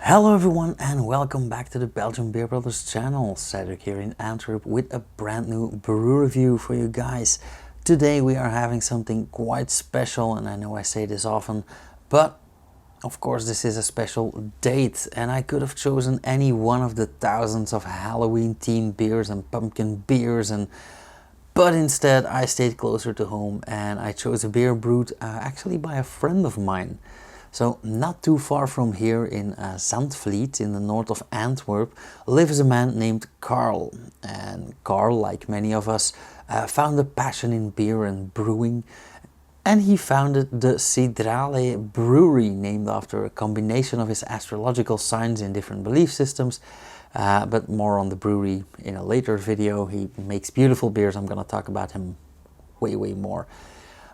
Hello everyone and welcome back to the Belgian Beer Brothers channel. Cedric here in Antwerp with a brand new brew review for you guys. Today we are having something quite special, and I know I say this often, but of course this is a special date and I could have chosen any one of the thousands of Halloween themed beers and pumpkin beers, but instead I stayed closer to home and I chose a beer brewed actually by a friend of mine. So not too far from here in Zandvliet in the north of Antwerp lives a man named Carl. And Carl, like many of us, found a passion in beer and brewing, and he founded the CyDraLe brewery, named after a combination of his astrological signs in different belief systems. But more on the brewery in a later video. He makes beautiful beers. I'm gonna talk about him way more.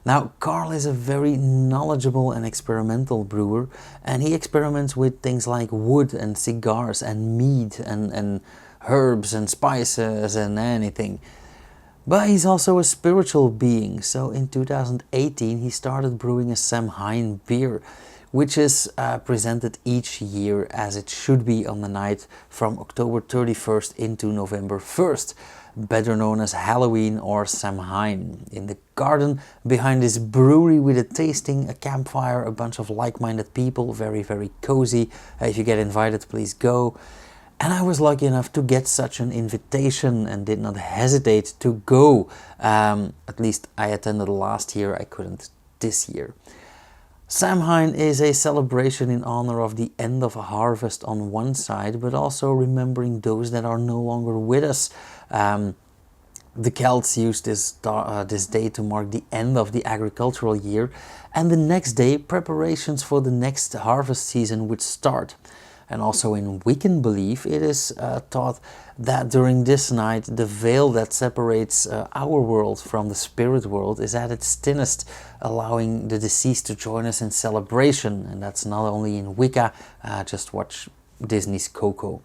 Now, Carl is a very knowledgeable and experimental brewer, and he experiments with things like wood and cigars and meat and herbs and spices and anything. But he's also a spiritual being, so in 2018 he started brewing a Samhain beer, which is presented each year as it should be on the night from October 31st into November 1st. Better known as Halloween or Samhain, in the garden behind this brewery with a tasting, a campfire, a bunch of like-minded people, very cozy. If you get invited, please go. And I was lucky enough to get such an invitation and did not hesitate to go. At least I attended last year, I couldn't this year. Samhain is a celebration in honor of the end of a harvest on one side, but also remembering those that are no longer with us. The Celts used this day to mark the end of the agricultural year, and the next day preparations for the next harvest season would start. And also in Wiccan belief, it is thought that during this night the veil that separates our world from the spirit world is at its thinnest, allowing the deceased to join us in celebration. And that's not only in Wicca, just watch Disney's Coco.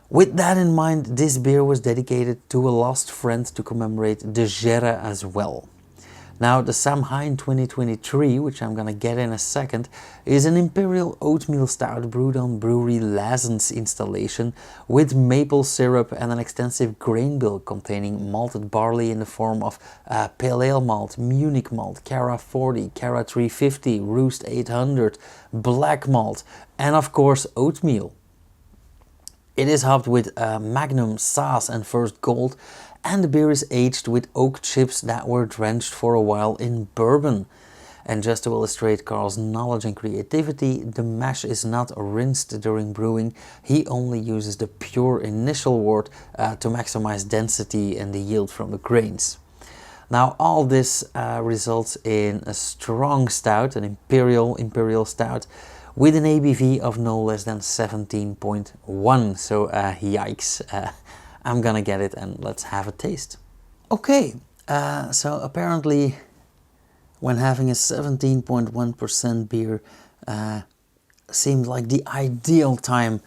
With that in mind, this beer was dedicated to a lost friend to commemorate the Gere as well. Now, the Samhain 2023, which I'm gonna get in a second, is an imperial oatmeal stout brewed on Brewery Lazen's installation with maple syrup and an extensive grain bill containing malted barley in the form of pale ale malt, Munich malt, Cara 40, Cara 350, Roost 800, black malt, and of course oatmeal. It is hopped with Magnum, Saaz and First Gold, and the beer is aged with oak chips that were drenched for a while in bourbon. And just to illustrate Carl's knowledge and creativity, the mash is not rinsed during brewing. He only uses the pure initial wort to maximize density and the yield from the grains. Now all this results in a strong stout, an imperial stout, with an ABV of no less than 17.1, so yikes. I'm gonna get it and let's have a taste. Okay, so apparently when having a 17.1% beer seemed like the ideal time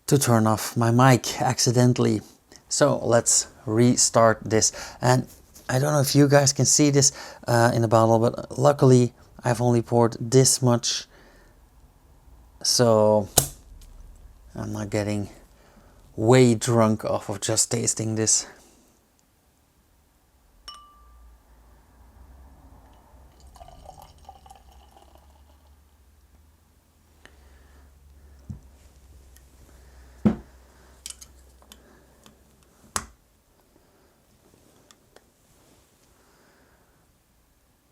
to turn off my mic accidentally. So let's restart this. And I don't know if you guys can see this in the bottle, but luckily I've only poured this much, so I'm not getting way drunk off of just tasting this.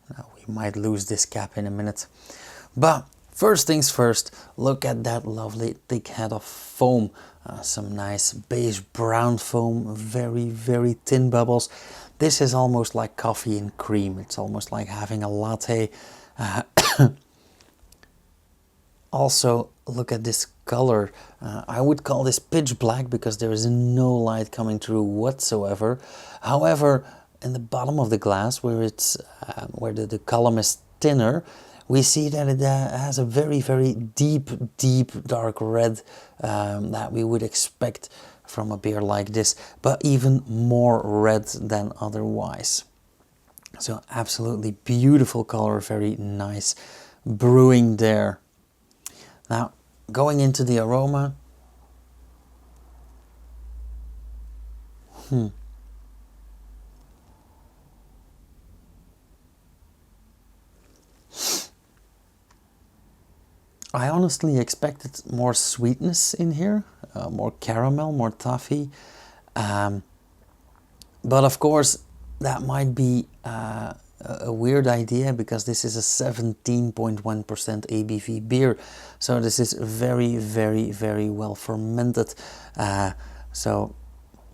Now we might lose this cap in a minute, but first things first, look at that lovely thick head of foam. Some nice beige brown foam, very thin bubbles. This is almost like coffee and cream. It's almost like having a latte. Also, look at this color. I would call this pitch black because there is no light coming through whatsoever. However, in the bottom of the glass, where it's where the column is thinner, we see that it has a very deep dark red that we would expect from a beer like this, but even more red than otherwise. So absolutely beautiful color, very nice brewing there. Now going into the aroma. I honestly expected more sweetness in here, more caramel, more toffee. But of course, that might be a weird idea because this is a 17.1% ABV beer. So this is very, very, very well fermented. So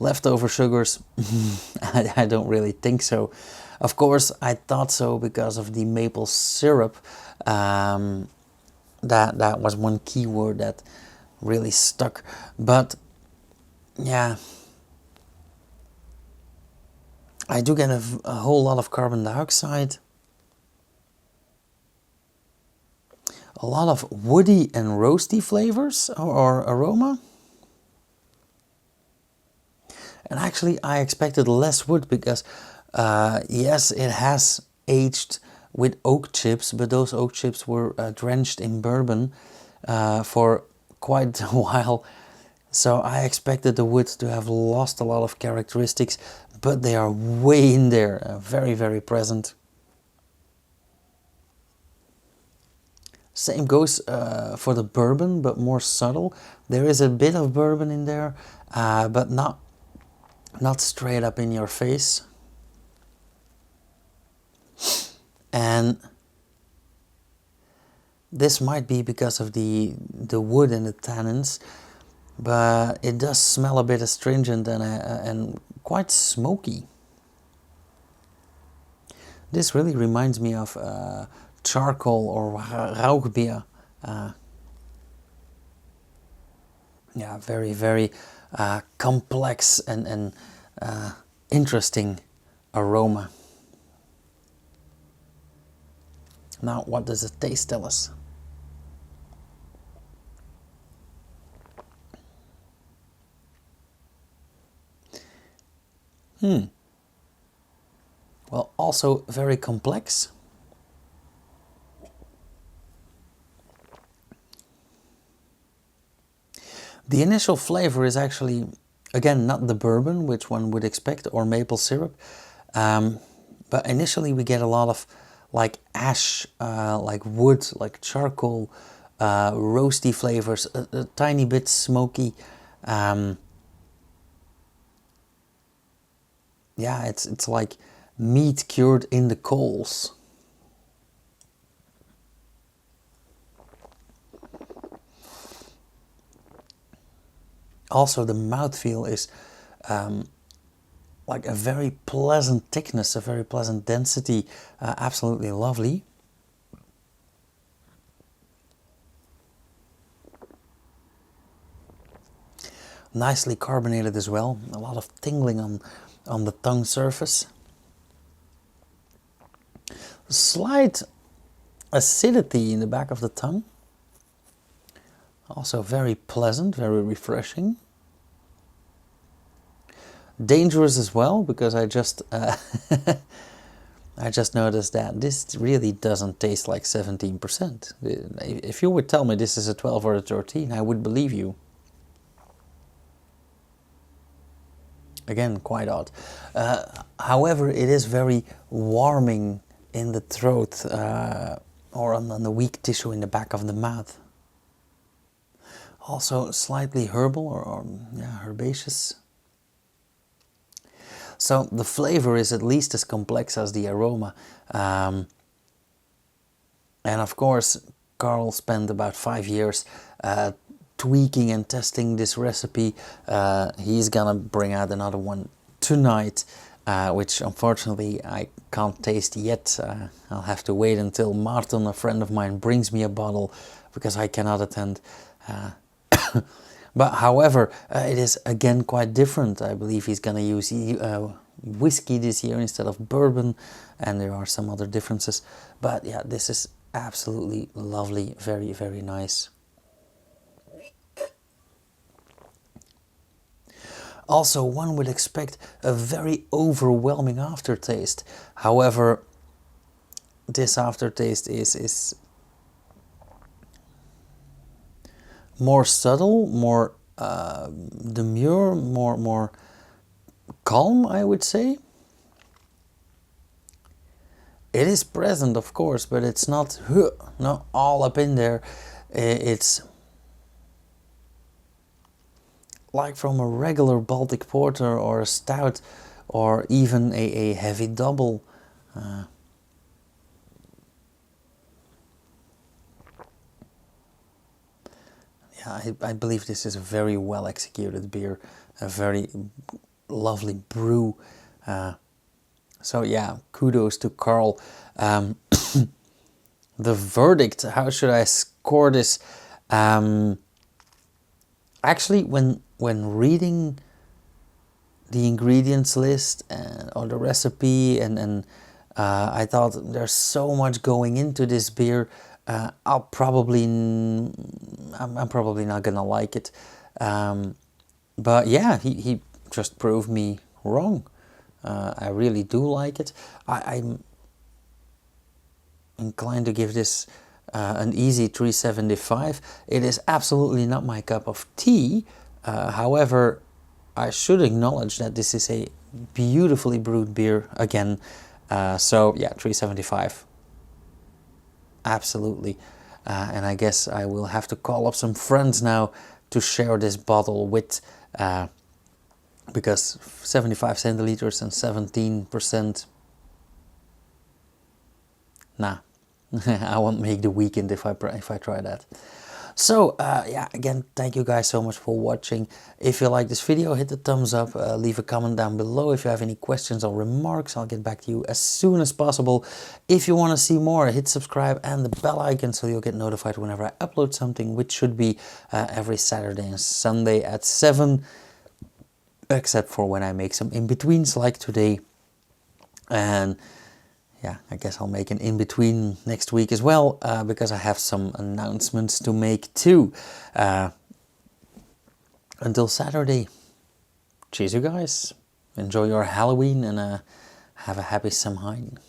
leftover sugars, I don't really think so. Of course, I thought so because of the maple syrup. That was one keyword that really stuck. But yeah, I do get a whole lot of carbon dioxide, a lot of woody and roasty flavors or aroma. And actually I expected less wood because yes, it has aged with oak chips, but those oak chips were drenched in bourbon for quite a while. So I expected the wood to have lost a lot of characteristics, but they are way in there, very, very present. Same goes for the bourbon, but more subtle. There is a bit of bourbon in there, but not straight up in your face. And this might be because of the wood and the tannins, but it does smell a bit astringent and quite smoky. This really reminds me of charcoal or rauchbier. Yeah, very, very complex and interesting aroma. Now, what does the taste tell us? Well, also very complex. The initial flavor is actually, again, not the bourbon, which one would expect, or maple syrup. But initially we get a lot of like ash, like wood, like charcoal, roasty flavors, a tiny bit smoky. Yeah, it's like meat cured in the coals. Also, the mouthfeel is like a very pleasant thickness, a very pleasant density, absolutely lovely. Nicely carbonated as well, a lot of tingling on the tongue surface. Slight acidity in the back of the tongue. Also very pleasant, very refreshing. Dangerous as well, because I just I just noticed that this really doesn't taste like 17%. If you would tell me this is a 12 or a 13, I would believe you. Again, quite odd. However, it is very warming in the throat or on the weak tissue in the back of the mouth. Also slightly herbal or yeah, herbaceous. So the flavor is at least as complex as the aroma. And of course, Carl spent about 5 years tweaking and testing this recipe. He's gonna bring out another one tonight, which unfortunately I can't taste yet. I'll have to wait until Martin, a friend of mine, brings me a bottle because I cannot attend. But however, it is again quite different. I believe he's gonna use whiskey this year instead of bourbon, and there are some other differences. But yeah, this is absolutely lovely, very, very nice. Also, one would expect a very overwhelming aftertaste. However, this aftertaste is more subtle, more demure, more calm, I would say. It is present, of course, but it's not all up in there. It's like from a regular Baltic porter or a stout or even a heavy double. Yeah, I believe this is a very well executed beer, a very lovely brew. So yeah, kudos to Carl. The verdict, how should I score this? Actually, when reading the ingredients list or the recipe, and I thought there's so much going into this beer. I'm probably not gonna like it. But yeah, he just proved me wrong. I really do like it. I'm inclined to give this an easy 3.75. It is absolutely not my cup of tea. However, I should acknowledge that this is a beautifully brewed beer again. So yeah, 3.75. Absolutely. And I guess I will have to call up some friends now to share this bottle with, because 75 centiliters and 17%, nah, I won't make the weekend if I try that. So yeah, again, thank you guys so much for watching. If you like this video, hit the thumbs up, leave a comment down below. If you have any questions or remarks, I'll get back to you as soon as possible. If you want to see more, hit subscribe and the bell icon so you'll get notified whenever I upload something, which should be every Saturday and Sunday at 7, except for when I make some in-betweens like today. And yeah, I guess I'll make an in-between next week as well, because I have some announcements to make too. Until Saturday, cheers you guys. Enjoy your Halloween and have a happy Samhain.